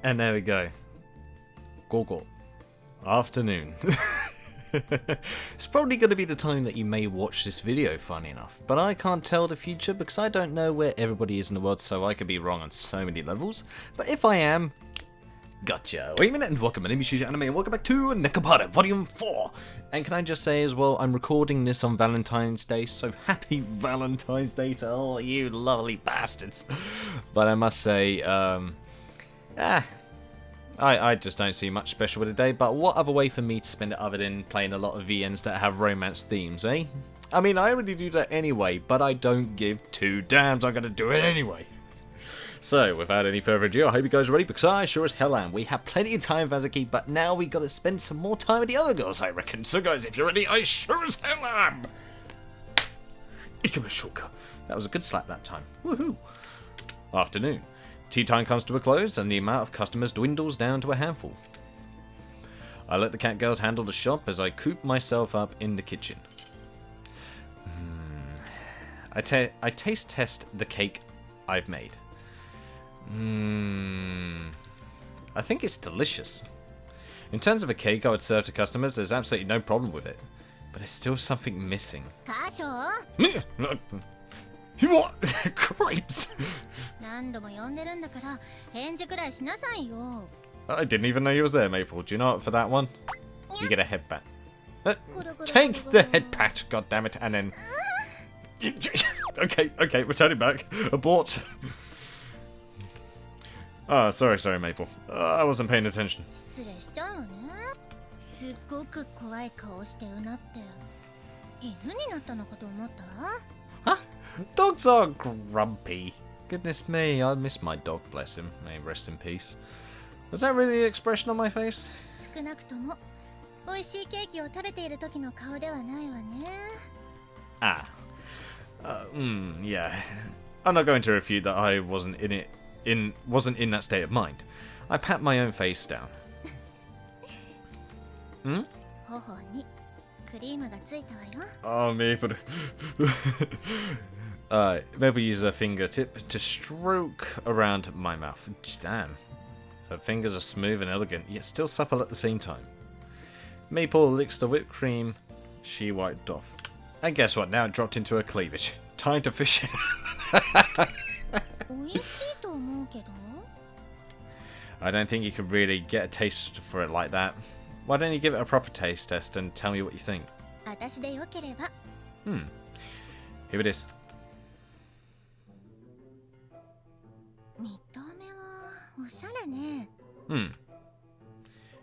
And there we go. Gogo. Afternoon. It's probably going to be the time that you may watch this video, funny enough. But I can't tell the future because I don't know where everybody is in the world, so I could be wrong on so many levels. But if I am, gotcha. Wait a minute and welcome. My name is Yuusha Anime and welcome back to Nekopara Volume 4. And can I just say as well, I'm recording this on Valentine's Day, so happy Valentine's Day to all you lovely bastards. But I must say, I just don't see much special with the day, but what other way for me to spend it other than playing a lot of VNs that have romance themes, eh? I mean, I already do that anyway, but I don't give two damns, I'm gonna do it anyway. So, without any further ado, I hope you guys are ready, because I sure as hell am. We have plenty of time with Heikky, but now we gotta spend some more time with the other girls, I reckon. So guys, if you're ready, I sure as hell am! Ikumashoka. That was a good slap that time. Woohoo! Afternoon. Tea time comes to a close, and the amount of customers dwindles down to a handful. I let the cat girls handle the shop as I coop myself up in the kitchen. I taste test the cake I've made. I think it's delicious. In terms of a cake I would serve to customers, there's absolutely no problem with it. But there's still something missing. What? Crepes? I didn't even know he was there, Maple. Do you know what? For that one, you get a head pat. Take the head pat, goddammit, and then... okay, return it back. Abort. Oh, sorry, Maple. I wasn't paying attention. Huh? Dogs are grumpy. Goodness me, I miss my dog, bless him. May he rest in peace. Was that really the expression on my face? Yeah. I'm not going to refute that I wasn't in that state of mind. I pat my own face down. Oh, Maple. Maple uses her fingertip to stroke around my mouth. Damn. Her fingers are smooth and elegant, yet still supple at the same time. Maple licks the whipped cream she wiped off. And guess what? Now it dropped into her cleavage. Time to fish it. I don't think you could really get a taste for it like that. Why don't you give it a proper taste test and tell me what you think? Here it is.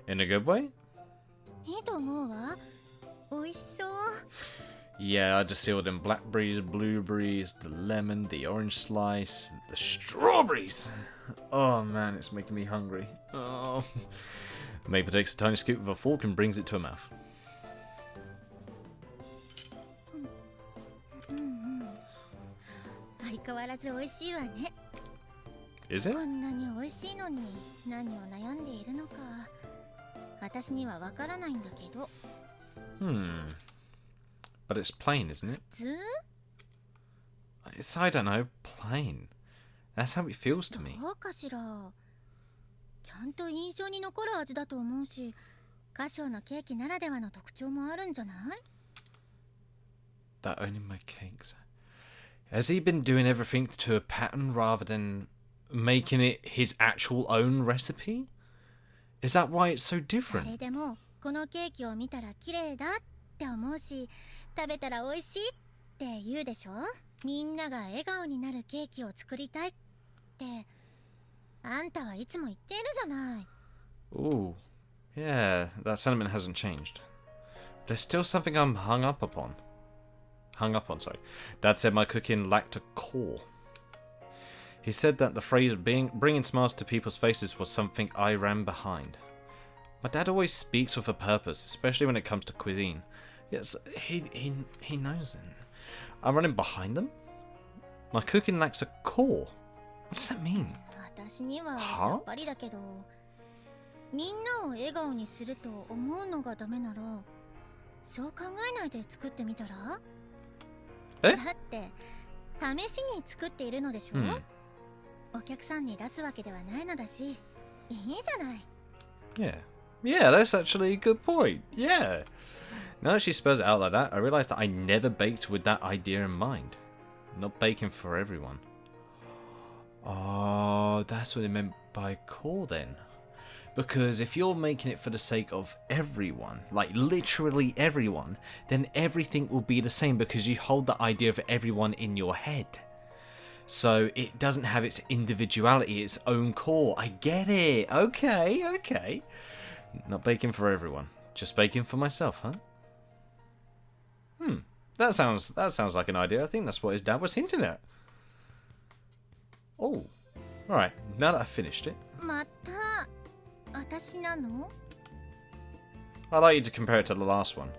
In a good way? Yeah, I just see all them blackberries, blueberries, the lemon, the orange slice, the strawberries. Oh man, it's making me hungry. Oh. Maple takes a tiny scoop with a fork and brings it to her mouth. Is it? But it's plain, isn't it? It's, I don't know, plain. That's how it feels to me. That only my cakes. Has he been doing everything to a pattern rather than making it his actual own recipe? Is that why it's so different? Ooh, yeah, that sentiment hasn't changed. There's still something I'm hung up on, sorry. Dad said my cooking lacked a core. He said that the phrase bringing smiles to people's faces was something I ran behind. My dad always speaks with a purpose, especially when it comes to cuisine. Yes, he knows it. I'm running behind them? My cooking lacks a core. What does that mean? Heart? Eh? お客さんに出すわけではないのだし、Yeah. Yeah, that's actually a good point. Yeah. Now that she spells it out like that, I realised that I never baked with that idea in mind. Not baking for everyone. Oh, that's what it meant by core then. Because if you're making it for the sake of everyone, like literally everyone, then everything will be the same because you hold the idea of everyone in your head. So it doesn't have its individuality, its own core. I get it. Okay, okay. Not baking for everyone. Just baking for myself, huh? That sounds like an idea. I think that's what his dad was hinting at. Oh. Alright, now that I've finished it. I'd like you to compare it to the last one.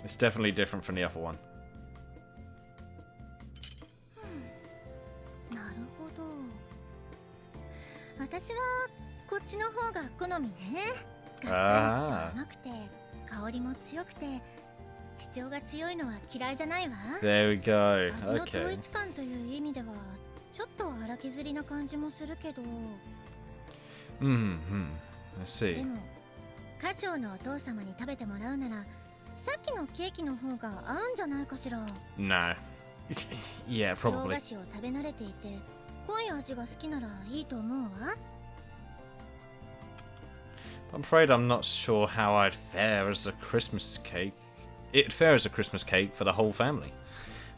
It's definitely different from the other one. There we go. Okay. I see. Nah. Yeah, probably. I'm afraid I'm not sure how I'd fare as a Christmas cake. It'd fare as a Christmas cake for the whole family.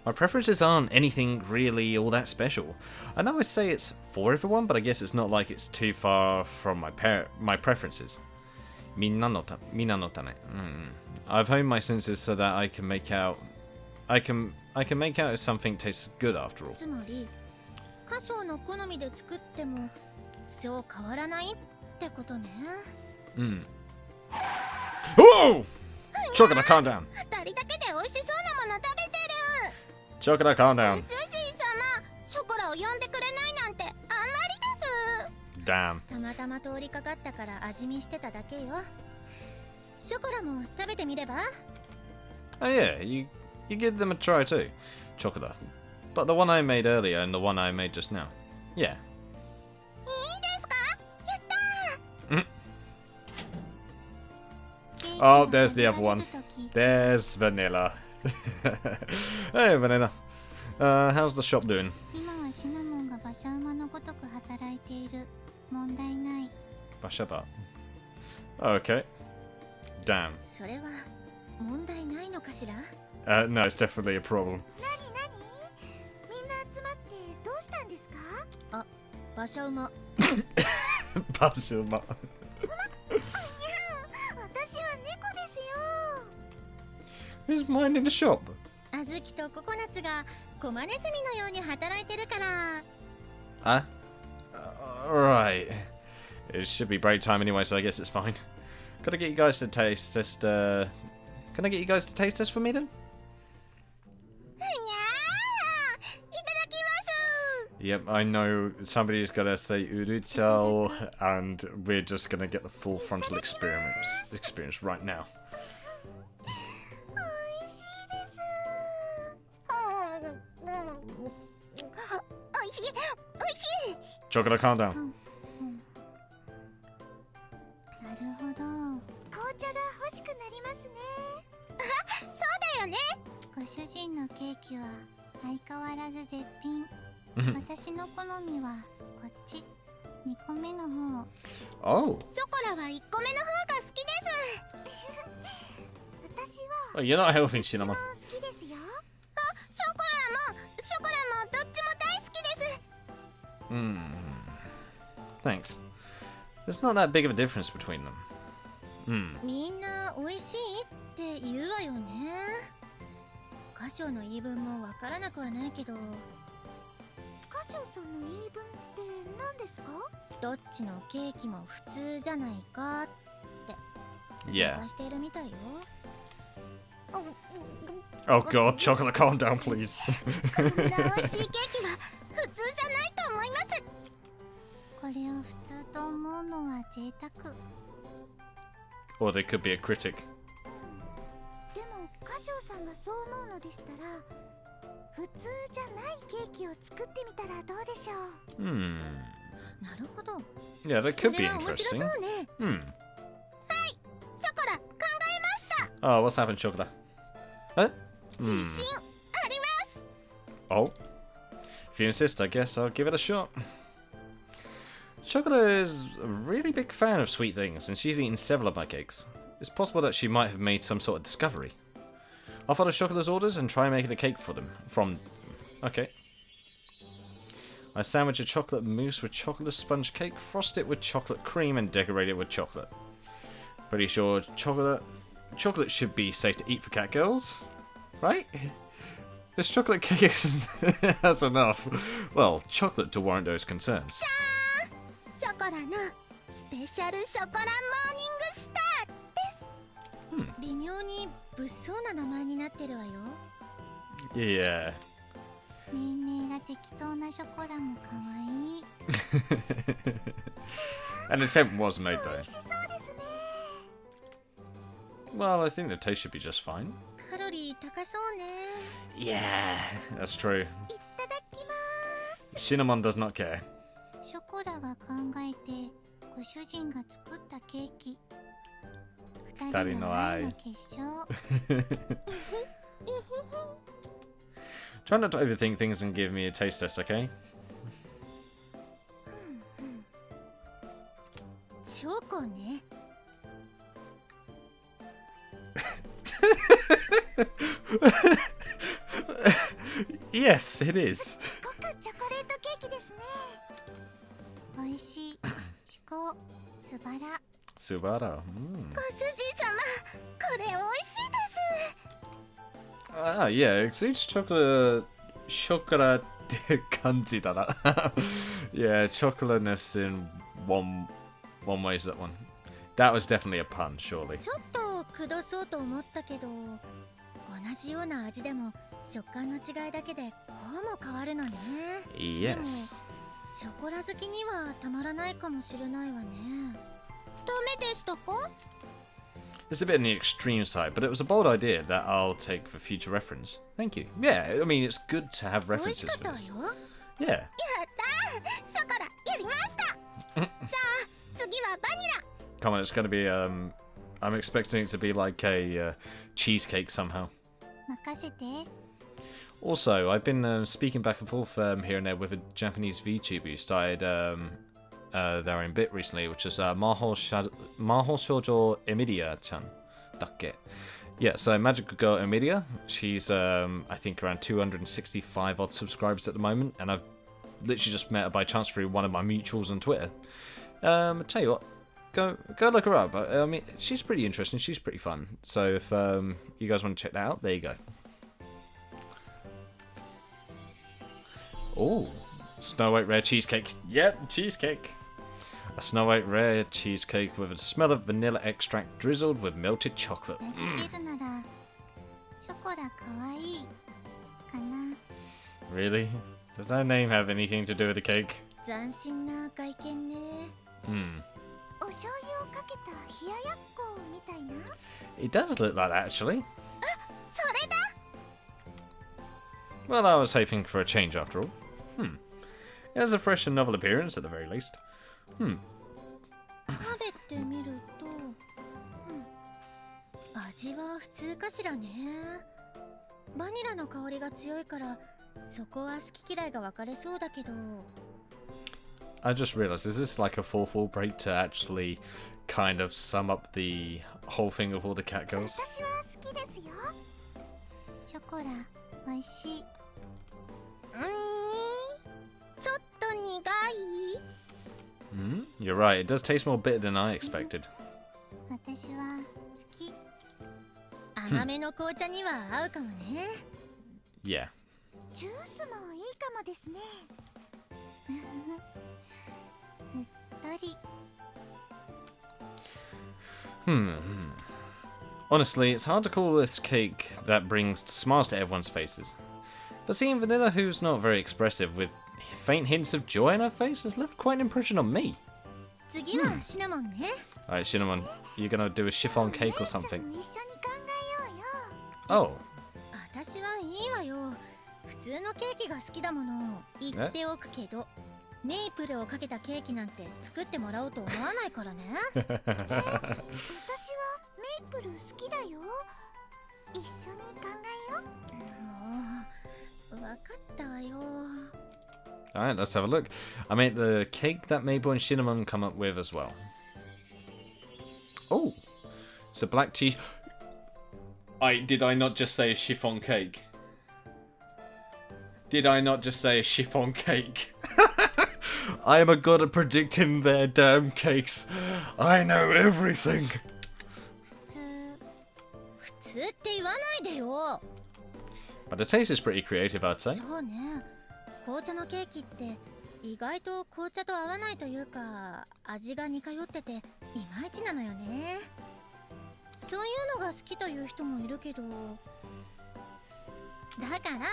My preferences aren't anything really all that special. I know I say it's for everyone, but I guess it's not like it's too far from my preferences. Minna no tame. I've honed my senses so that I can make out if something tastes good after all. Oh! Chocolate, calm down. Chocolate, calm down. Damn. Oh yeah, you give them a try too. Chocolate. But the one I made earlier and the one I made just now. Yeah. Oh, there's the other one. There's Vanilla. Hey, Vanilla. How's the shop doing? Bashaba. Okay. Damn. No, it's definitely a problem. Bashuma. Who's minding the shop? Right. It should be break time anyway, so I guess it's fine. Can I get you guys to taste test? Can I get you guys to taste test for me then? Yep, I know somebody's gotta say uruchao, and we're just gonna get the full frontal experience right now. Chocolate, calm down. Oh. Oh, you're not helping, Cinnamon. Thanks. There's not that big of a difference between them. Yeah. Oh god, Chocolate, calm down, please. うのは贅沢。 Or they could be a critic. でも歌唱さんがそう思うのでしたら、普通じゃないケーキを作ってみたらどうでしょう。なるほど。 Yeah, that could be それは面白 interesting. そうね。ショコラ考えました。 Oh, what's happened, Chocolate? Huh? 自信あります。 Oh. If you insist, I guess I'll give it a shot. Chocolate is a really big fan of sweet things, and she's eaten several of my cakes. It's possible that she might have made some sort of discovery. I'll follow Chocolate's orders and try making a cake for them. Okay. I sandwich a chocolate mousse with chocolate sponge cake, frost it with chocolate cream, and decorate it with chocolate. Pretty sure chocolate should be safe to eat for cat girls, right? This chocolate cake has enough. Well, chocolate to warrant those concerns. ショコラのスペシャルショコラモーニングスターです。微妙に物騒な名前になってるわよ。Yeah. 命名が適当なショコラも可愛い。 An attempt was made 美 though. 味しそうですね。 Well, I think the taste should be just fine. カロリー高そうね。Yeah, that's true. いただきます。 Cinnamon does not care. ショコラが考えてご主人が作ったケーキ。二人の愛の結晶。 Try not to overthink things and give me a taste test, okay? チョコね。Yes, it is. すごくチョコレートケーキですね。美味しい。至高。素晴ら。 Subara. ご主人様、これ美味しいです。 Ah, yeah, exceeds chocolate kanji dada. Yeah, chocolateness in one way is that one. That was definitely a pun, surely. ちょっとくどそうと思ったけど、同じような味でも食感の違いだけでこうも変わるのね。 Yes. ショコラ好きにはたまらないかもしれないわね。ダメでしたか？ It's a bit on the extreme side, but it was a bold idea that I'll take for future reference. Thank you. Yeah, I mean, it's good to have 美味し references かった for わ this. よ。 Yeah. やったー。ショコラやりました。じゃあ次はバニラ。 Come on, it's going to be, I'm expecting it to be like a cheesecake somehow. 任せて。 Also, I've been speaking back and forth here and there with a Japanese VTuber who started their own bit recently, which is Mahou Shoujo Emilia-chan. Dakke. Yeah, so Magical Girl Emilia. She's, I think, around 265 odd subscribers at the moment, and I've literally just met her by chance through one of my mutuals on Twitter. Tell you what, go look her up. I mean, she's pretty interesting. She's pretty fun. So if you guys want to check that out, there you go. Oh, Snow White Rare Cheesecake. Yep, cheesecake. A Snow White Rare Cheesecake with a smell of vanilla extract drizzled with melted chocolate. 名付けるなら、ショコラかわいいかな。 Really? Does that name have anything to do with the cake? 斬新な外見ね。お醤油をかけた冷ややっこみたいな。 It does look like that, actually. それだ。 Well, I was hoping for a change after all. It has a fresh and novel appearance at the very least. 食べてみると、味は普通かしらね。バニラの香りが強いからそこは好き嫌いが分かれそうだけど。 I just realised, is this like a full break to actually kind of sum up the whole thing of all the cat girls? 私は好きですよ。ショコラ美味しい。ちょっと苦い。You're right, it does taste more bitter than I expected. 私は好き。甘めの紅茶には合うかもね。 Yeah. ジュースもいいかもですね。ふっとり。Honestly, it's hard to call this cake that brings smiles to everyone's faces. But seeing Vanilla, who's not very expressive, with faint hints of joy in her face, has left quite an impression on me. 次はシナモンね。Alright, Cinnamon, you're gonna do a chiffon cake or ちゃん something. も一緒に考えようよ。 Oh, 私はいいわよ。普通のケーキが好きだもの。言っておくけど、メイプルをかけたケーキなんて作ってもらおうと思わないからね。私はメイプル好きだよ。一緒に考えよう。もう、わかったわよ。alright, let's have a look. I made the cake that Maple and Cinnamon come up with as well. Oh, it's a black tea. Did I not just say a chiffon cake? Did I not just say a chiffon cake? I am a god at predicting their damn cakes. I know everything. 普通普通って言わないでよ。 But the taste is pretty creative, I'd say. そうね。紅茶のケーキって意外と紅茶と合わないというか、味が似通ってていまいちなのよね。そういうのが好きという人もいるけど、だから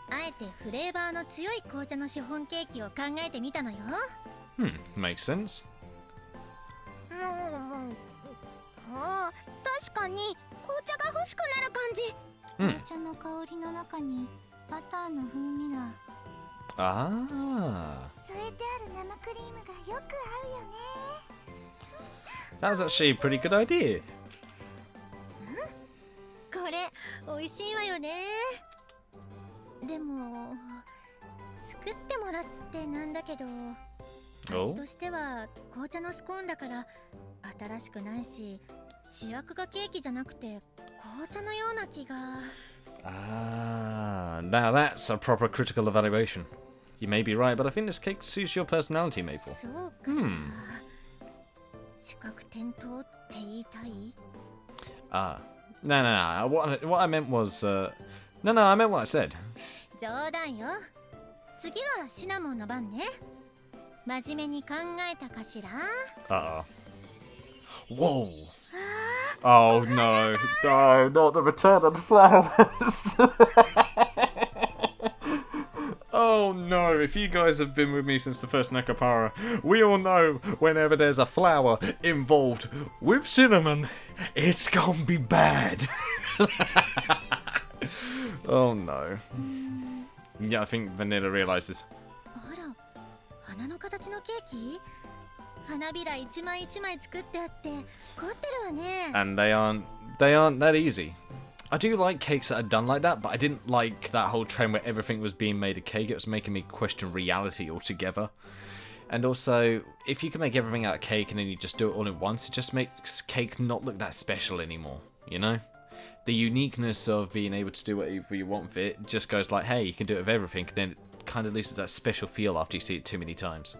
あえてフレーバーの強い紅茶のシフォンケーキを考えてみたのよ。Makes sense. 確かに紅茶が欲しくなる感じ。紅茶の香りの中にバターの風味が Ah, 添えてある生クリームがよく合うよね。 that was actually a pretty good idea. これ美味しいわよね。でも作ってもらってなんだけど、味としては紅茶のスコーンだから新しくないし、主役がケーキじゃなくて紅茶のような気が。 Ah, now that's a proper critical evaluation. You may be right, but I think this cake suits your personality, Maple. そうかしら。視覚転倒って言いたい？ Ah, no. What I meant was, no, I meant what I said. 冗談よ。次はシナモンの番ね。真面目に考えたかしら？ Uh-oh. Whoa. Oh no, no, not the return of the flowers. Oh no, if you guys have been with me since the first Nekopara, we all know whenever there's a flower involved with cinnamon, it's gonna be bad. Oh no. Yeah, I think Vanilla realizes. あら、花の形のケーキ？花びら一枚一枚作ってあって凝ってるわね。 And they aren't that easy. I do like cakes that are done like that, but I didn't like that whole trend where everything was being made a cake. It was making me question reality altogether. And also, if you can make everything out of cake and then you just do it all at once, it just makes cake not look that special anymore, you know? The uniqueness of being able to do whatever you want with it just goes like, hey, you can do it with everything, then it kind of loses that special feel after you see it too many times.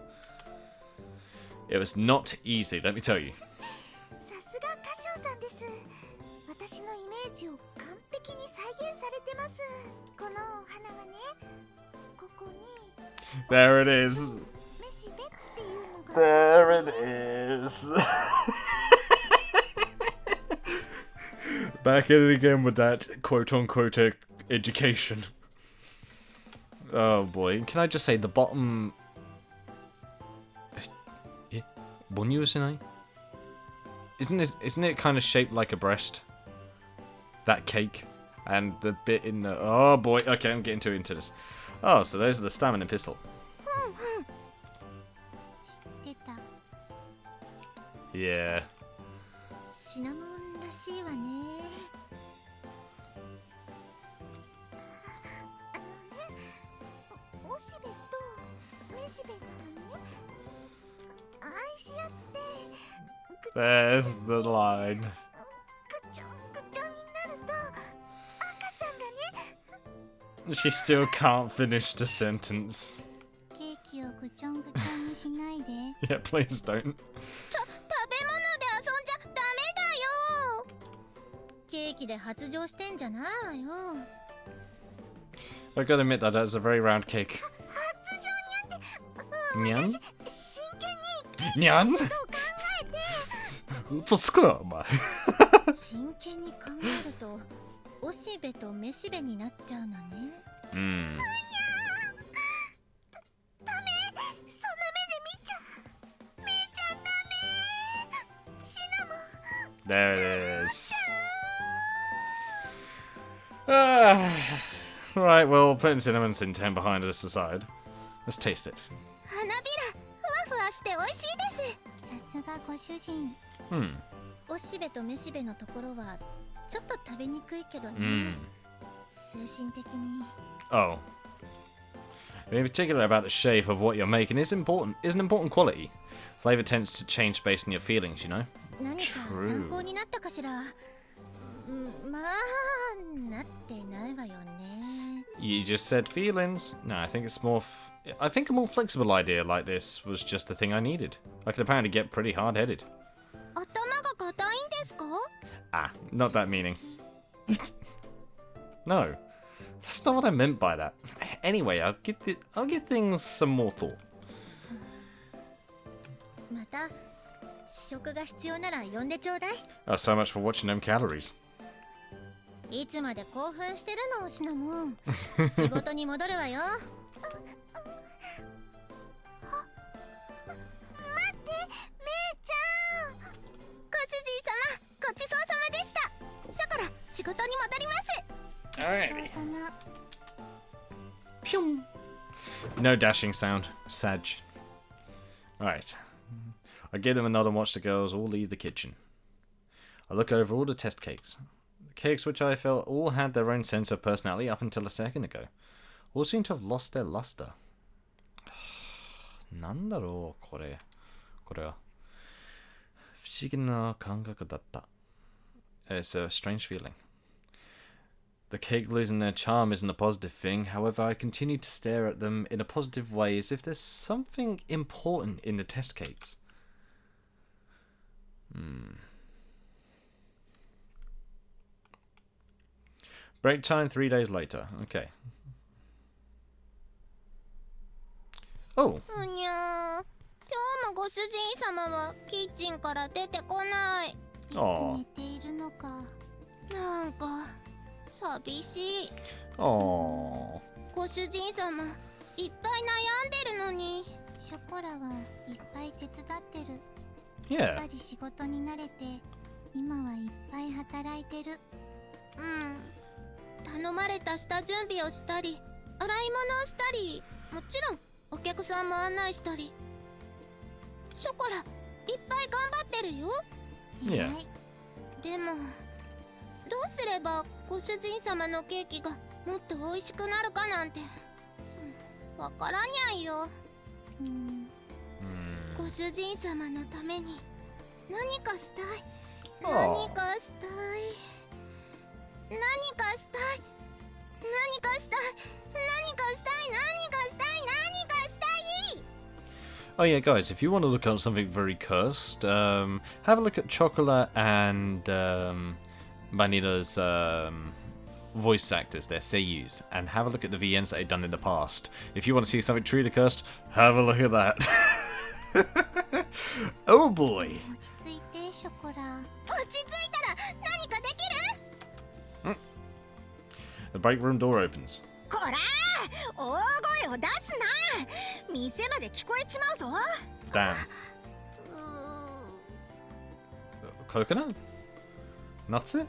It was not easy, let me tell you. さすが歌唱さんです。私のイメージを完璧に再現されてます。このお花はね、ここに There it is. めしべっていうのが There it is. Back at it again with that quote-unquote education. Oh boy, can I just say the bottom... Isn't it kind of shaped like a breast? That cake? And the bit in the... Oh boy, okay, I'm getting too into this. Oh, so those are the stamina pistol. 知ってた。 Yeah. シナモンらしいわね。おしべとめしべがね、愛し合って There's the line. ぐちょんぐちょんになると赤ちゃんがね、 She still can't finish the sentence. ケーキをぐちょんぐちょんにしないで。 Yeah, please don't. 食べ物で遊んじゃダメだよ。ケーキで発情してんじゃないわよ。 I gotta admit that that's a very round cake. 発情にゃんって、 Nyan? 私真剣に Nyan? どう考えて。嘘つくな、お前。真剣に考えるとおしべとめしべになっちゃうのね。うん。ダメ、そんな目で見ちゃ、見ちゃダメ。There it is. Right, well, putting Cinnamon's intent behind us aside, let's taste it. 花びらふわふわして美味しいです。さすがご主人。おしべとめしべのところはちょっと食べにくいけどね。精神的に。Oh. In particular about the shape of what you're making is an important quality. Flavor tends to change based on your feelings, you know? 何か参考になったかしら。まあ、なってないわよね。You just said feelings. No, I think it's more... I think a more flexible idea like this was just the thing I needed. I could apparently get pretty hard-headed. 頭が硬いんですか? Ah, not that meaning. No, that's not what I meant by that. Anyway, I'll give things some more thought. また試食が必要なら呼んでちょうだい。So much for watching them calories. いつまで興奮してるの、シナモン。仕事に戻るわよ。待って、めいちゃん。ご主人様、ごちそうさまでした。ショコラ、仕事に戻ります。 Alrighty. ごちそうさま。 Pew. No dashing sound. Sag. Alright. I give them a nod and watch the girls all leave the kitchen. I look over all the test cakes. The cakes which I felt all had their own sense of personality up until a second ago. All seem to have lost their luster. なんだろう、これは。不思議な感覚だった。It's a strange feeling. The cake losing their charm isn't a positive thing. However, I continue to stare at them in a positive way as if there's something important in the test cakes. Break time 3 days later. Okay. Oh. うにゃー。今日もご主人様はキッチンから出てこない。いつ寝ているのか。なんか寂しい。Oh. ご主人様、いっぱい悩んでるのに。ショコラはいっぱい手伝ってる。しっ Yeah. かり仕事に慣れて、今はいっぱい働いてる。頼まれた下準備をしたり、洗い物をしたり、もちろんお客さんも案内したり。ショコラ、いっぱい頑張ってるよ。Yeah. でも、どうすればご主人様のケーキがもっと美味しくなるかなんて、わからにゃいよ。ご主人様のために何かしたい。何かしたい。何かしたい。何かしたい。何かしたい。何かしたい。何かしたい。 Oh yeah, guys, if you want to look up something very cursed, have a look at Chocolat and Vanilla's voice actors, their seiyus, and have a look at the VNs that they've done in the past. If you want to see something truly cursed, have a look at that. Oh boy. 落ち着いて、ショコラ。落ち着いたら何かできる？ The break room door opens. こらー、大声を出すな。店まで聞こえちまうぞ。 Damn. Coconut? Natsu?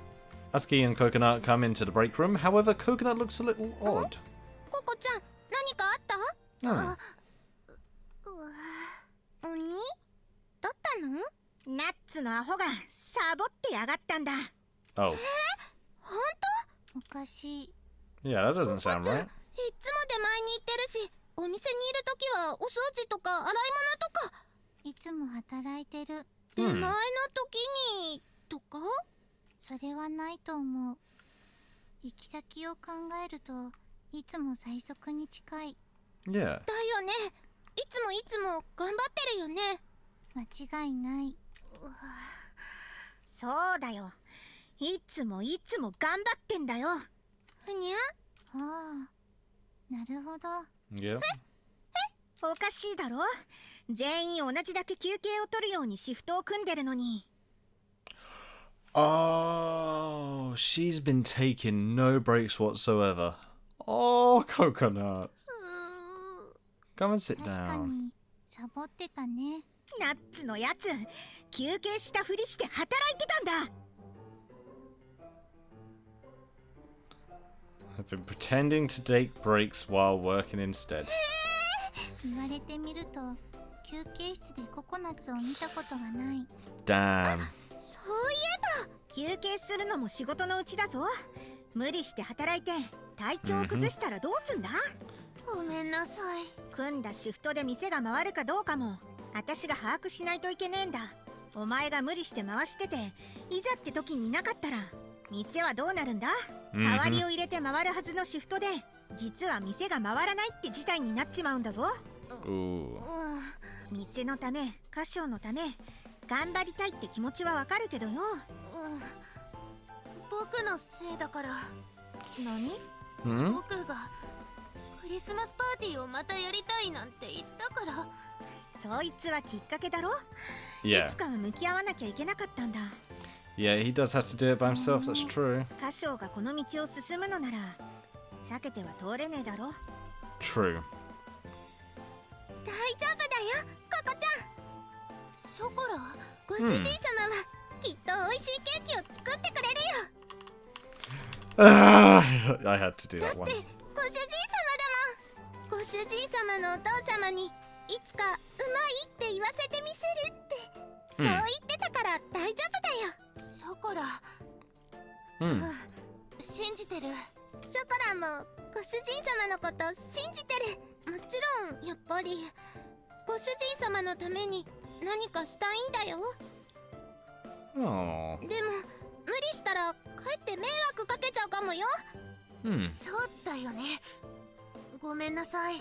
Asuki and Coconut come into the break room. However, Coconut looks a little odd. ココちゃん、何かあった？ 鬼？だったの？ナッツのアホがサボってやがったんだ。Oh. 本当？おかしい。 Yeah, that doesn't sound right. いつも出前に行ってるし、お店にいるときはお掃除とか洗い物とか。いつも働いてる。出前の時にとか？それはないと思う。行き先を考えるといつも最速に近い。 Yeah. だよね。いつも頑張ってるよね。間違いない。そうだよ。いつも頑張ってんだよ。ふにゃ？ああ、なるほど。Yeah. おかしいだろ。全員同じだけ休憩を取るようにシフトを組んでるのに。Oh, she's been taking no breaks whatsoever. Oh, Coconut. Come and sit 確か down. にサボってたね。ナッツのやつ、休憩したふりして働いてたんだ。 I've been pretending to take breaks while working instead. 言われてみると休憩室でココナッツを見たことがない。 Damn. そういえば休憩するのも仕事のうちだぞ。無理して働いて体調を崩したらどうすんだ。ごめんなさい。組んだシフトで店が回るかどうかも私が把握しないといけねえんだ。お前が無理して回してていざって時にいなかったら店はどうなるんだ。代わりを入れて回るはずのシフトで実は店が回らないって事態になっちまうんだぞ。店のため歌唱のため頑張りたいって気持ちはわかるけどよ。僕のせいだから。何？僕がクリスマスパーティーをまたやりたいなんて言ったから。そいつはきっかけだろ。 Yeah. いつかは向き合わなきゃいけなかったんだ。 Yeah, he does have to do it by himself, that's true. 歌唱がこの道を進むのなら避けては通れねえだろ。 True. 大丈夫だよ、ココちゃん。ショコラ、ご主人様はきっと美味しいケーキを作ってくれるよ。 I had to do だ that って once. ご主人様だもん。ご主人様のお父様にいつかうまいって言わせてみせるってそう言ってたから大丈夫だよ。ショコラ。信じてる。ショコラもご主人様のこと信じてる。もちろんやっぱりご主人様のために何かしたいんだよ。 Oh. でも無理したらかえって迷惑かけちゃうかもよ。そうだよね。ごめんなさい。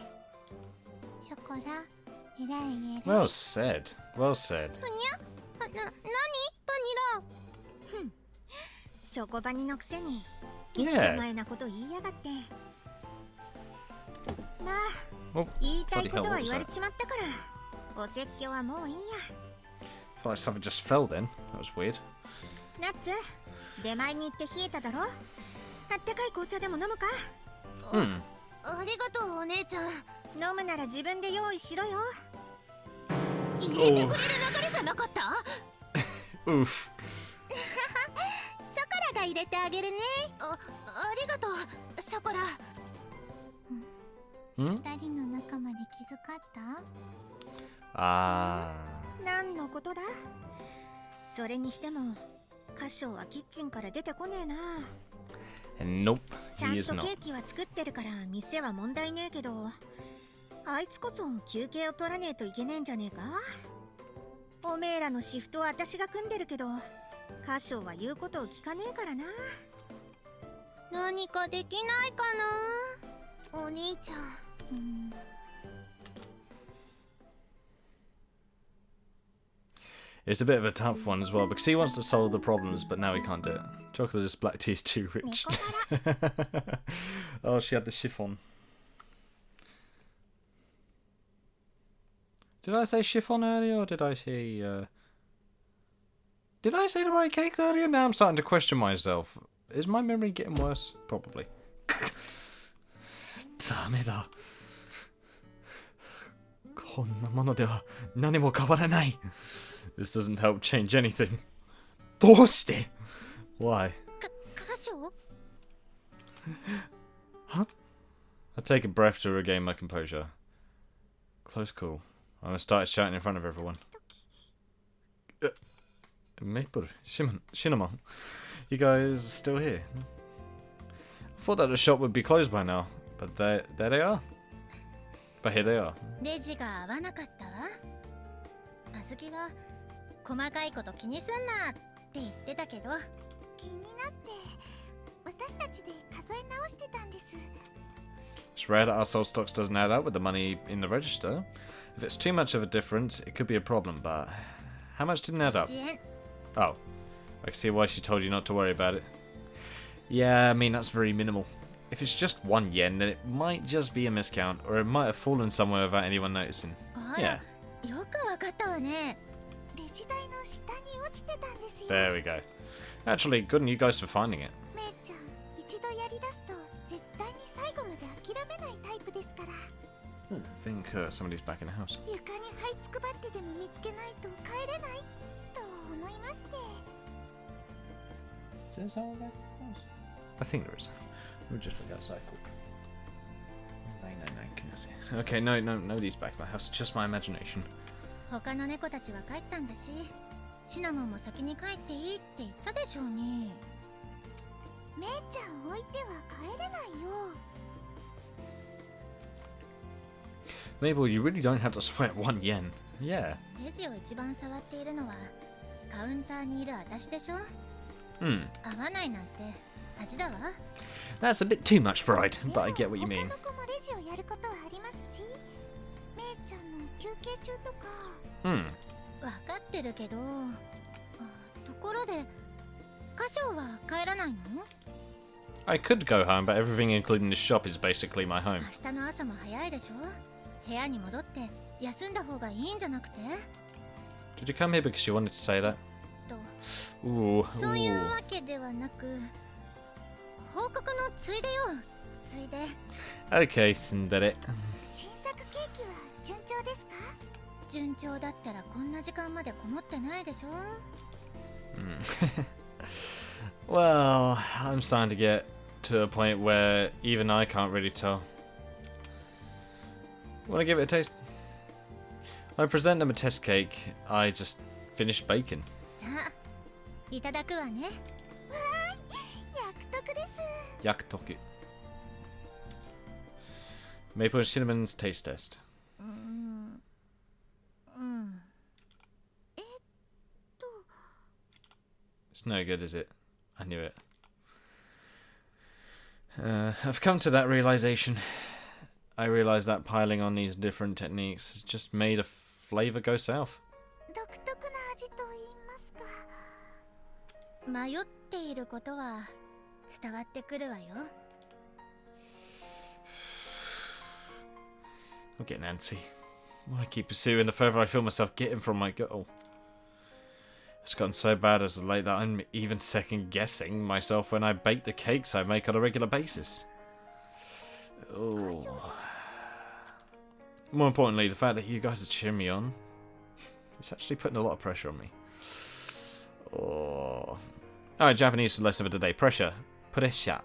ショコラ、えらいえらい。 Well said. Well said. ふにゃ？なに？バニラ。ショコバニのくせにいっちゃ前なこと言いやがって。まあ、Oh, 言いたい bloody こ hell, とは what 言 was われ that? ちまったからお説教はもういいや。 I feel like something just fell then. That was weird. ナッツ、出前に行って冷えただろ。あったかい紅茶でも飲むか。ありがとうお姉ちゃん。飲むなら自分で用意しろよ。入れてくれる流れじゃなかった？ Oof. ショコラが入れてあげるね。ありがとうショコラ。二人の仲まで気遣った？ Ah. 何のことだ。それにしても歌唱はキッチンから出てこねえな。 Nope. ちゃん He と is ケ not. ーキは作ってるから店は問題ねえけど、あいつこそ休憩を取らねえといけねえんじゃねえか。おめえらのシフトは私が組んでるけど歌唱は言うことを聞かねえからな。何かできないかな。お兄ちゃん。It's a bit of a tough one as well because he wants to solve the problems, but now he can't do it. Chocolate black tea is too rich. Oh, she had the chiffon. Did I say chiffon earlier, or did I say? Did I say the right cake earlier? Now I'm starting to question myself. Is my memory getting worse? Probably. ダメだ。こんなものでは何も変わらない。This doesn't help change anything. どうして Why? 歌唱？ Huh? I take a breath to regain my composure. Close call. I'm gonna start shouting in front of everyone. Maple, Cinnamon, you guys still here? I thought that the shop would be closed by now, but there they are. But here they are. レジが合わなかったわ。あずきは細かいこと気にすんなって言ってたけど、気になって私たちで数え直してたんです。 It's rare that our soul stocks doesn't add up with the money in the register. If it's too much of a difference, it could be a problem, but how much didn't add up? 1円。 Oh, I can see why she told you not to worry about it. Yeah, I mean, that's very minimal. If it's just 1 yen, then it might just be a miscount, or it might have fallen somewhere without anyone noticing. あら、よくわかったわね。レジ台の下に落ちてたんですよ。 There we go. Actually, good on you guys for finding it. めいちゃん、一度やりだすと絶対に最後まで諦めないタイプですから。I think somebody's back in the house. 床に這いつくばってでも見つけないと帰れないと思いまして。 Is there someone back in the house? I think there is. We'll just look outside. No. Okay, no, nobody's back in my house. It's just my imagination. 他の猫たちは帰ったんだし、シナモンも先に帰っていいって言ったでしょうに。めいちゃん置いては帰れないよ。 Mabel, you really don't have to sweat 1 yen. Yeah. レジを一番触っているのはカウンターにいる私でしょ。Hmm. 合わないなんて恥だわ。 That's a bit too much, Sprite, but I get what you mean. 他の子もレジをやることはありますし、めいちゃんの休憩中とか。Hmm. わかってるけど、ところでカショウは帰らないの？ I could go home, but everything including the shop is basically my home. 明日の朝も早いでしょ。部屋に戻って休んだ方がいいんじゃなくて？ Did you come here because you wanted to say that? と Ooh. そういうわけではなく、報告のついでよ。ついで。 Okay, tsundere. 新作ケーキは順調ですか？順調だったらこんな時間までこもってないでしょ。Well, I'm starting to get to a point where even I can't really tell. Want to give it a taste? I present them a test cake I just finished baking. じゃあいただくわね。わーい、約束です。 Yakutoku. Maple and Cinnamon's taste test. It's no good, is it? I knew it. I've come to that realization. I realize that piling on these different techniques has just made a flavor go south. 独特な味と言いますか。迷っていることは伝わってくるわよ。I'm getting antsy. Why I keep pursuing, the further I feel myself getting from my goal. It's gotten so bad as of late that I'm even second guessing myself when I bake the cakes I make on a regular basis. Oh. More importantly, the fact that you guys are cheering me on, it's actually putting a lot of pressure on me. Oh. Alright, Japanese lesson of the day. Pressure. Pressure.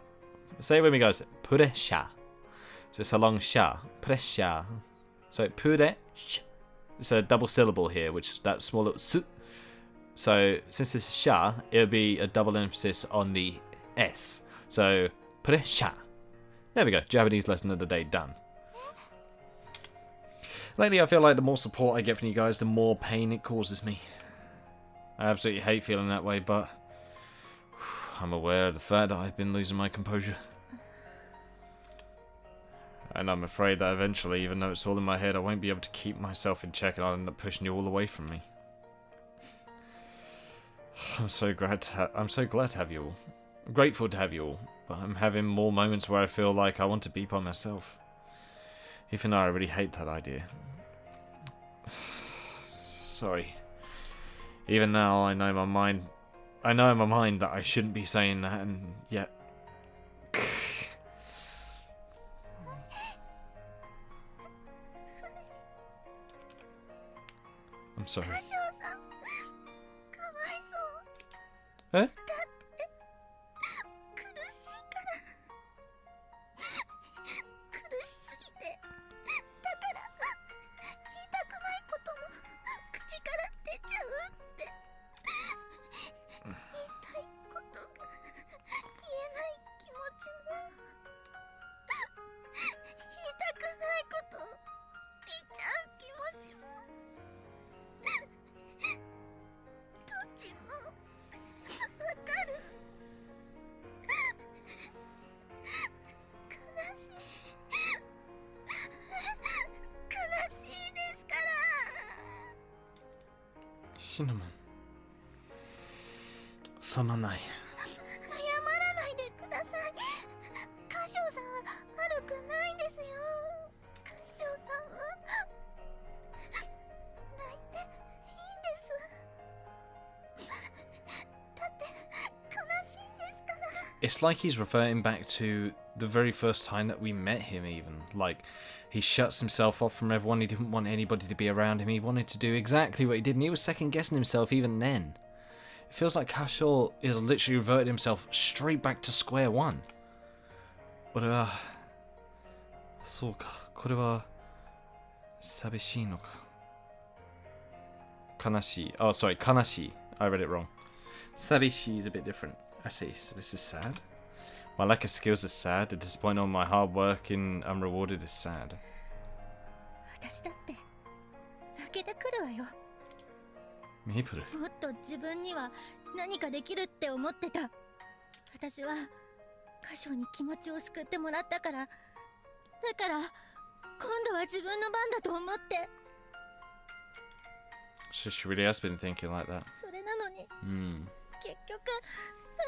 Say it with me, guys. Pressure. So it's a long sha. Pressure. So pure. It's a double syllable here, which is that small little su. So since this is sha, it'll be a double emphasis on the s. So pressure. There we go. Japanese lesson of the day done. Lately, I feel like the more support I get from you guys, the more pain it causes me. I absolutely hate feeling that way, but I'm aware of the fact that I've been losing my composure. And I'm afraid that eventually, even though it's all in my head, I won't be able to keep myself in check and I'll end up pushing you all away from me. I'm so glad to have you all. I'm grateful to have you all, but I'm having more moments where I feel like I want to be by myself. Even though I really hate that idea. Sorry. Even now, I know in my mind that I shouldn't be saying that, and yet. I'm sorry. カショウさん、かわいそう。Eh? だって苦しいから。苦しすぎて。だから言いたくないことも口から出ちゃうって。言いたいことが言えない気持ちも。言いたくないこと言っちゃう気持ちも。どっちもわかる。悲しいですから。 Cinnamon. すまない。謝らないでください。カショウさんは悪くないんですよ。カショウさんは泣いていいんです。だって悲しいんですから。 It's like he's reverting back to the very first time that we met him, even. Like, He shuts himself off from everyone. He didn't want anybody to be around him. He wanted to do exactly what he did, and he was second guessing himself even then. It feels like Kasho is literally reverted himself straight back to square one. 俺はそうかこれは寂しいのか悲しい Oh sorry 悲しい I read it wrong 寂しい is a bit different I see so this is sad My lack of skills is sad The disappointment on my hard work in unrewarded is sad 私だって泣けてくるわよメイプルもっと自分には何かできるって思ってた私は歌唱に気持ちを救ってもらったからだから今度は自分の番だと思って She really has been thinking like that それなのに、結局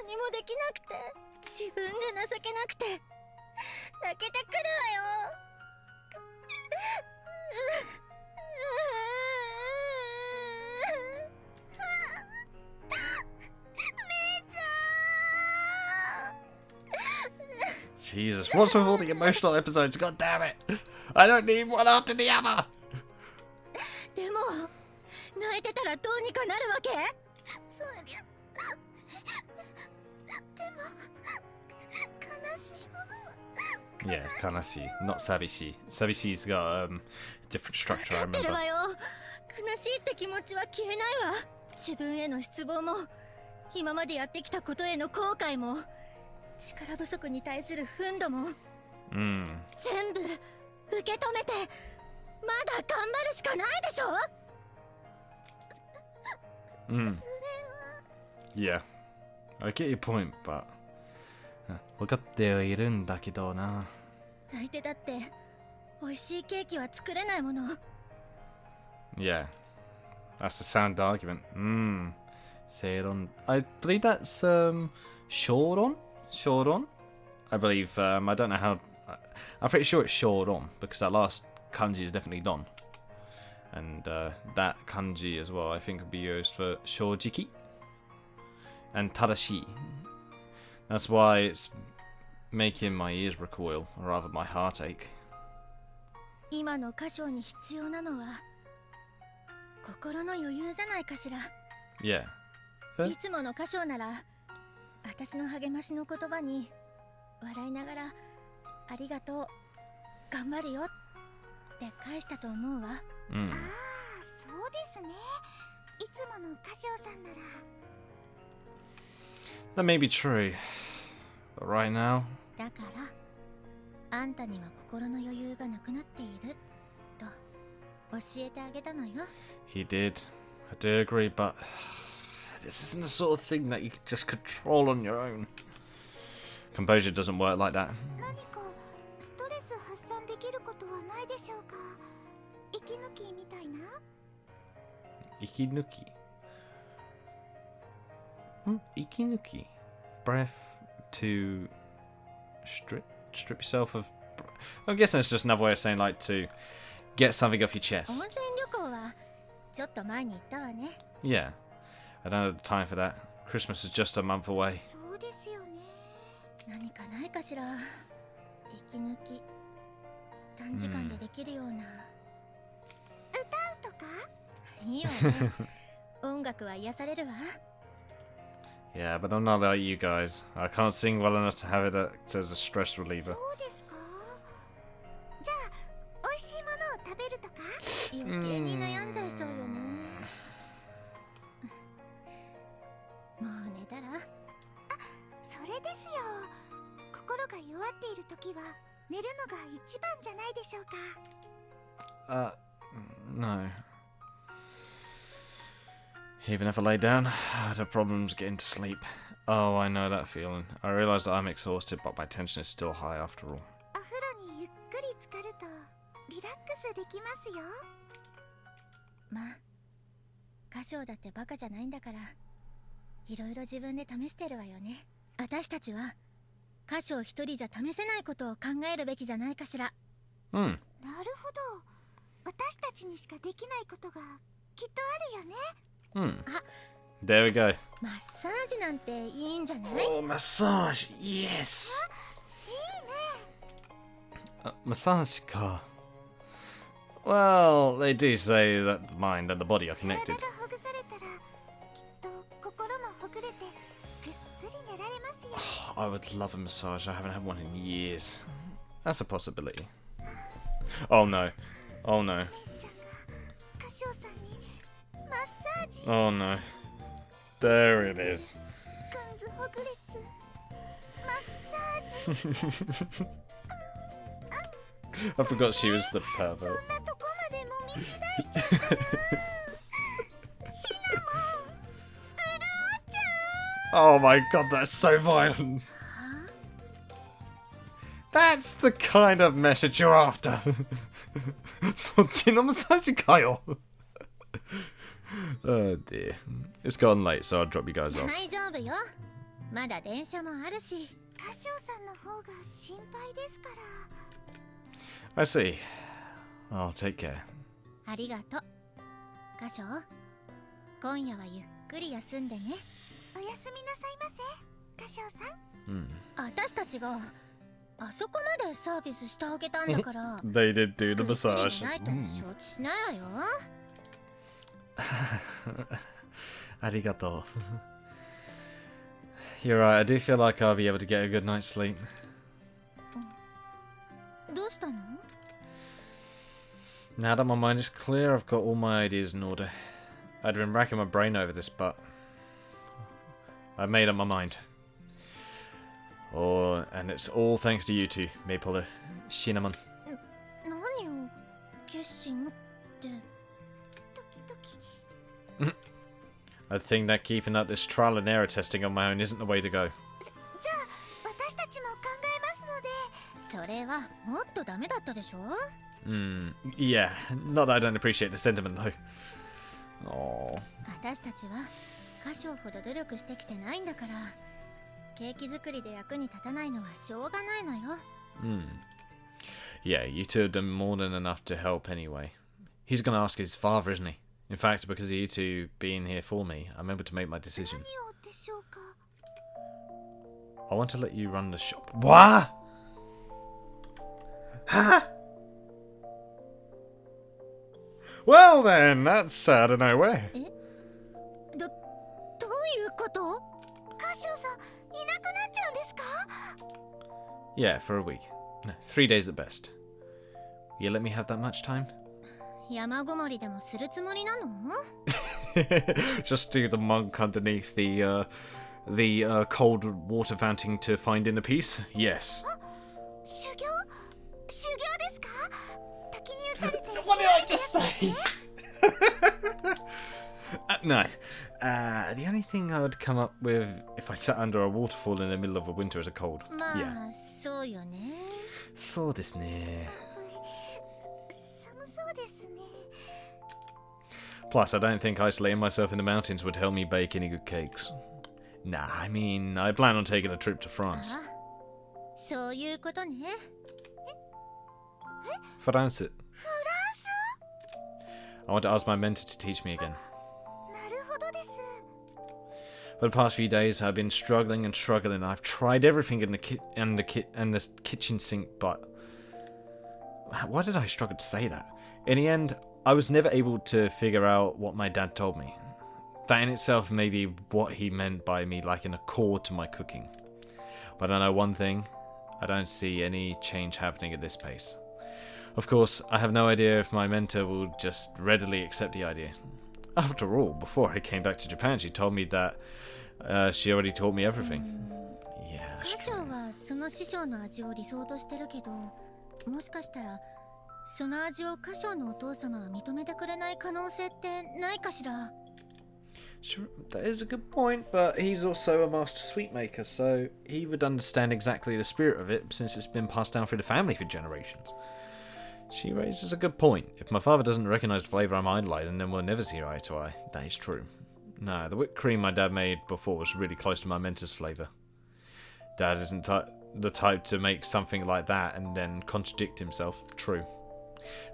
何もできなくて自分が情けなくて泣けてくるわよJesus, what's with all the emotional episodes? God damn it! I don't need one after the other! でも泣いてたらどうにかなるわけそりゃでも悲しいもの Yeah, kanashi, not sabishi. Sabishi's got different structure, I 分かってる remember. わよ悲しいって気持ちは消えないわ自分への失望も今までやってきたことへの後悔も力不足に対する憤怒も、全部受け止めてまだ頑張るしかないでしょYeah, I get your point, but 分かってはいるんだけどな泣いてだって美味しいケーキは作れないもの Yeah, that's a sound argument. Seiron. I believe that's Shoron? Shoron? I believe, I don't know how... I'm pretty sure it's Shoron, because that last kanji is definitely Don. And that kanji as well, I think, would be used for Shojiki. And Tadashi. That's why it's making my ears recoil, or rather my heart ache. 今の歌唱に必要なのは心の余裕じゃないかしら Yeah. いつもの歌唱なら私の励ましの言葉に笑いながらありがとう頑張るよって返したと思うわああそうですねいつもの歌唱さんなら That may be true. But right now... だからあんたには心の余裕がなくなっていると教えてあげたのよ He did. I do agree, but this isn't the sort of thing that you can just control on your own. Composure doesn't work like that. 何かストレス発散できることはないでしょうか息抜きみたいな Ikinuki. Ikinuki. Breath to strip yourself of... I'm guessing it's just another way of saying, like, to get something off your 温 chest. 泉旅行はちょっと前に行ったわね Yeah. I don't have the time for that. Christmas is just a month away. そうですよね何かないかしら息抜き短時間でできるような、歌うとかいいわね音楽は癒されるわ Yeah, but I'm not like you guys. I can't sing well enough to have it as a stress そ reliever. うですかじゃあ美味しいものを食べるとか余計に悩んじゃいそうよねもう寝たらそれですよ心が弱っている時は寝るのが一番じゃないでしょうか No. Even if I lay down, I'd have problems getting to sleep. Oh, I know that feeling. I realise that I'm exhausted, but my tension is still high after all. お風呂にゆっくり浸かるとリラックスできますよまあ歌唱だってバカじゃないんだからいろいろ自分で試してるわよね私たちは歌唱一人じゃ試せないことを考えるべきじゃないかしらなるほど私たちにしかできないことがきっとあるよね There we go. マッサージなんていいんじゃない Oh, massage. Yes. いいね Massage か。Well, they do say that the mind and the body are 体 connected. がほぐされたらきっと心もほぐれてぐっすり寝られますよ。 I would love a massage. I haven't had one in years. That's a possibility. Oh no. Oh no. メイちゃんが歌唱さんにマッサージ Oh no. There it is. グンズほぐれつマッサージ I forgot she was the そ pervert. んなとこまでもみしだいちゃったなシナモン潤っちゃ Oh my god, that's so violent. That's the kind of message you're after. そっちのマッサージかよ。Oh dear. It's gotten late, so I'll drop you guys う。 off. 大丈夫よ。まだ電車もあるし。歌唱さんの方が心配ですから。 I see. I'll take care. ありがとう。歌唱、今夜はゆっくり休んでね。おやすみなさいませ歌唱さん。私たちがあそこまでサービスしてあげたんだから。 They did do the ぐっすり massage. 寝ないと承知しないわよ。Arigato. You're right, I do feel like I'll be able to get a good night's sleep. どうしたの？ Now that my mind is clear, I've got all my ideas in order. I'd been racking my brain over this, but I've made up my mind. Oh, and it's all thanks to you two, Maple Cinnamon. 何を決心って。ドキドキ。 I think that keeping up this trial and error testing on my own isn't the way to go. じゃあ私たちも考えますので。それはもっとダメだったでしょ？ Yeah, not that I don't appreciate the sentiment though. Oh. 私たちは歌唱ほど努力してきてないんだから、ケーキ作りで役に立たないのはしょうがないのよ。Yeah, you two have done more than enough to help anyway. He's gonna ask his father, isn't he? In fact, because of you two being here for me, I'm able to make my decision. 何をでしょうか。 I want to let you run the shop. What? Huh? Well then, that's out of nowhere. どういうこと？歌唱さんいなくなっちゃうんですか？ Yeah, for a week. No, 3 days at best. You let me have that much time? 山ごもりでもするつもりなの？ Just do the monk underneath the cold water fountain to find inner peace? Yes. 修行ですか？滝に打たれて。 What did I just say? No. The only thing I would come up with if I sat under a waterfall in the middle of a winter is a cold. まあ、 Yeah. そうよね。そうですね。寒そうですね。 Plus, I don't think isolating myself in the mountains would help me bake any good cakes. Nah, I mean, I plan on taking a trip to France. あ、そういうことね。France. フランス？ I want to ask my mentor to teach me again. なるほどです。 For the past few days, I've been struggling and struggling. I've tried everything in the kitchen sink, but why did I struggle to say that? In the end, I was never able to figure out what my dad told me. That in itself may be what he meant by me liking a chord to my cooking. But I know one thing: I don't see any change happening at this pace. Of course, I have no idea if my mentor will just readily accept the idea. After all, before I came back to Japan, she told me that she already taught me everything. Yeah, 歌 that's 唱 true. はその師匠の味を理想としてるけど、もしかしたらその味を歌唱のお父様は認めてくれない可能性ってないかしら。 Sure, that is a good point, but he's also a master sweet maker, so he would understand exactly the spirit of it since it's been passed down through the family for generations. She raises a good point. If my father doesn't recognise the flavour I'm idolising, then we'll never see eye to eye. That is true. No, the whipped cream my dad made before was really close to my mentor's flavour. Dad isn't the type to make something like that and then contradict himself. True.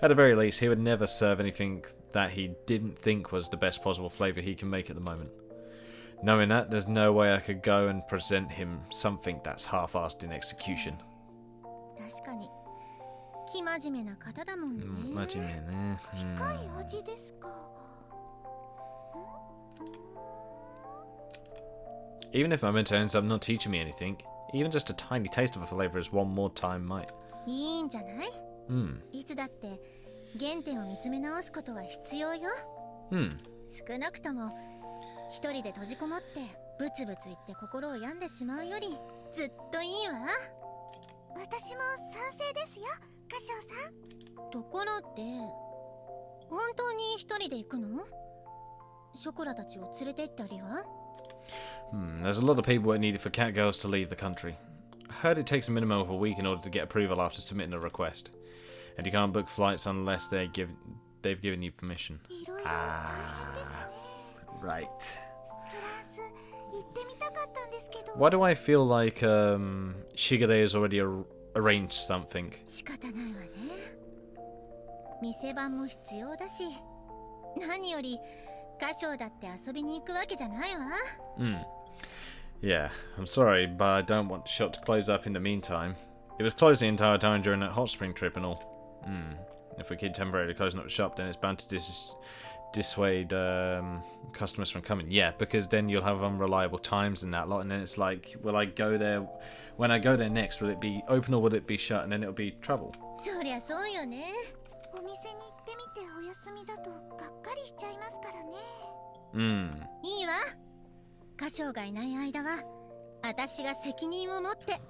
At the very least, he would never serve anything that he didn't think was the best possible flavour he can make at the moment. Knowing that, there's no way I could go and present him something that's half-assed in execution. 確かに生真面目な方だもんね。真面目ね。近い味ですか。Even if my mentor ends up not teaching me anything, even just a tiny taste of a flavor is one more time might. いいんじゃない？いつだって原点を見つめ直すことは必要よ。少なくとも一人で閉じこもってブツブツ言って心を病んでしまうよりずっといいわ。私も賛成ですよ、歌唱さん。ところで本当に一人で行くの？ショコラたちを連れて行ったりは？ There's a lot of paperwork needed for cat girls to leave the country. I heard it takes a minimum of a week in order to get approval after submitting a request. And you can't book flights unless they've given you permission. Right. Why do I feel like Shigure has already arranged something? 仕方ないわね。店番も必要だし、何より歌唱だって遊びに行くわけじゃないわ。Yeah, I'm sorry, but I don't want the shop to close up in the meantime. It was closed the entire time during that hot spring trip and all. If we keep temporarily closing up the shop, then it's bound to dissuade customers from coming. Yeah, because then you'll have unreliable times and that lot, and then it's like, will I go there? When I go there next, will it be open or will it be shut? And then it'll be trouble. そりゃそうよね。お店に行ってみてお休みだとがっかりしちゃいますからね。いいわ。歌唱がいない間は私が責任を持って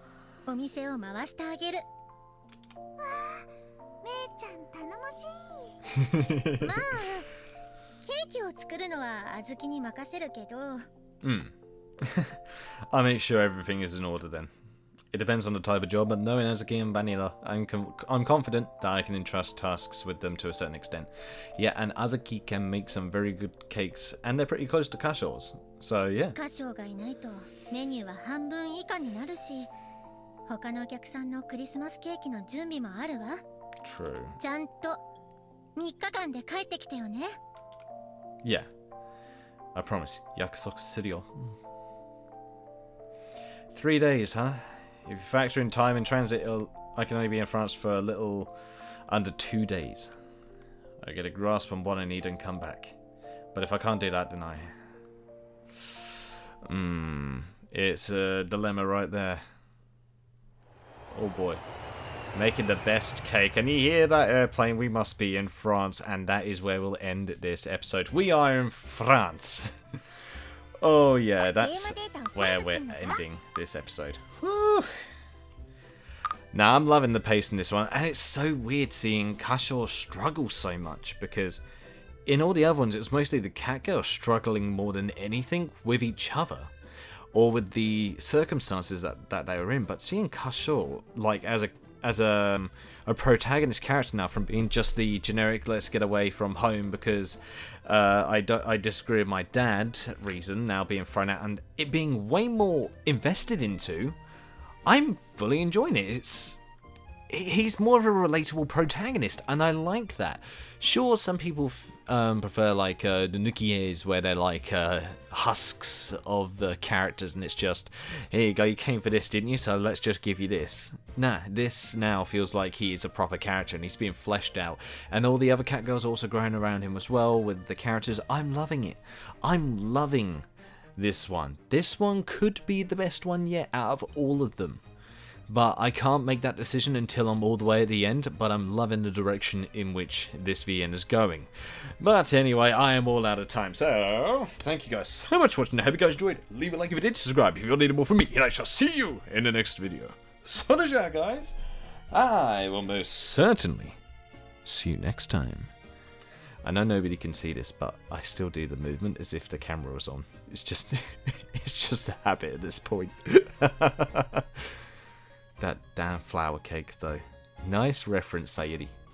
お店を回してあげる。わあ、めいちゃん頼もしい。まあケーキを作るのはあずきに任せるけど。I'll make sure everything is in order then. It depends on the type of job, but knowing Azuki and Vanilla, I'm confident that I can entrust tasks with them to a certain extent. Yeah, and Azuki can make some very good cakes, and they're pretty close to Kasho's. So yeah. 歌唱がいないとメニューは半分以下になるし、他のお客さんのクリスマスケーキの準備もあるわ。True. ちゃんと3日間で帰ってきてよね。Yeah. I promise. 約束するよ。3 days, huh? If you factor in time in transit, I can only be in France for a little under 2 days. I get a grasp on what I need and come back. But if I can't do that, then it's a dilemma right there. Oh boy. Making the best cake. And you hear that airplane? We must be in France, and that is where we'll end this episode. We are in France. Oh yeah, that's where we're ending this episode. Whew. Now I'm loving the pace in this one, and it's so weird seeing Kasho struggle so much, because in all the other ones it's mostly the cat girls struggling more than anything with each other or with the circumstances that they were in. But seeing Kasho like as a protagonist character now, from being just the generic let's get away from home because I disagree with my dad reason, now being thrown out, and it being way more invested into, I'm fully enjoying it. He's more of a relatable protagonist, and I like that. Sure, some people prefer like the Nukies, where they're like husks of the characters, and it's just, here you go, you came for this, didn't you? So let's just give you this. Nah, this now feels like he is a proper character, and he's being fleshed out. And all the other cat girls are also growing around him as well with the characters. I'm loving it. I'm loving this one. This one could be the best one yet out of all of them. But I can't make that decision until I'm all the way at the end, but I'm loving the direction in which this VN is going. But anyway, I am all out of time, so thank you guys so much for watching. I hope you guys enjoyed. Leave a like if you did, subscribe if you need more from me, and I shall see you in the next video. So guys, I will most certainly see you next time. I know nobody can see this, but I still do the movement as if the camera was on. It's just, it's just a habit at this point. That damn flour cake, though. Nice reference, Sayuri.